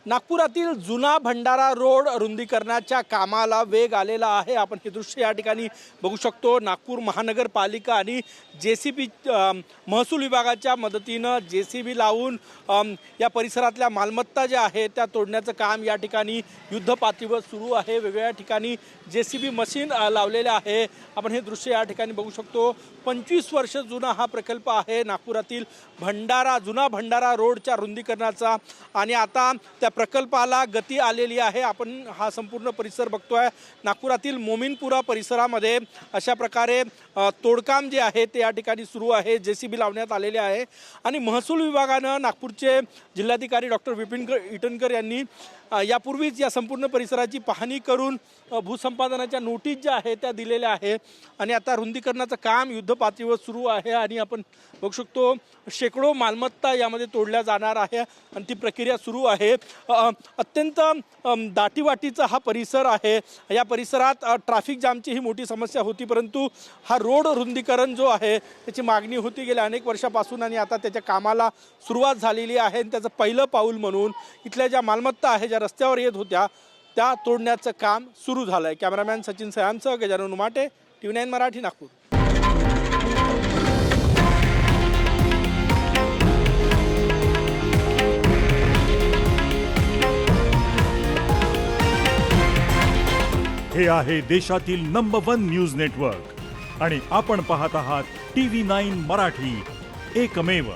नागपुरातील जुना भंडारा रोड रुंदीकरणाच्या कामाला वेग आलेला आहे। आपण हे दृश्य या ठिकाणी बघू शकतो। नागपूर महानगरपालिका आणि JCB महसूल विभागाच्या मदतीनं JCB लावून या परिसरातल्या मालमत्ता ज्या आहेत त्या तोडण्याचं काम या ठिकाणी युद्धपातळीवर सुरू आहे। वेगवेगळ्या ठिकाणी JCB मशीन लावलेले आहे। आपण हे दृश्य या ठिकाणी बघू शकतो। 25 वर्ष जुना हा प्रकल्प आहे नागपुरातील जुना भंडारा रोडच्या रुंदीकरणाचा आणि आता त्या प्रकल्पाला गती आलेली आहे। आपण हा संपूर्ण परिसर बघतोय। नागपुरातील मोमीनपुरा परिसरामध्ये अशा प्रकारे तोडकाम जे आहे ते या ठिकाणी सुरू आहे। JCB लावण्यात आलेले आहे आणि महसूल विभागानं नागपूरचे जिल्हाधिकारी डॉक्टर विपिन ईटनकर यांनी यापूर्वीच या संपूर्ण परिसराची पाहणी करून भूसंपादनाच्या नोटीस ज्या आहेत त्या दिलेल्या आहे आणि आता रुंदीकरणाचं काम युद्धपातळीवर सुरू आहे आणि आपण बघू शकतो शेकडो मालमत्ता यामध्ये तोडल्या जाणार आहे आणि ती प्रक्रिया सुरू आहे। अत्यंत दाटीवाटीचा हा परिसर आहे। या परिसरात ट्रॅफिक जामची ही मोठी समस्या होती, परंतु हा रोड रुंदीकरण जो आहे त्याची मागणी होती गेल्या अनेक वर्षापासून आणि आता त्याच्या कामाला सुरुवात झालेली आहे आणि त्याचं पहिलं पाऊल म्हणून इथल्या ज्या मालमत्ता आहे ज्या रस्त्यावर येत होत्या त्या तोडण्याचं काम सुरू झालं आहे। कॅमेरामॅन सचिन सयांसह गजानन उमाटे, TV9 मराठी, नागपूर। हे आहे देशातील नंबर 1 न्यूज नेटवर्क आणि आपण पाहत आहात TV9 मराठी, एकमेव।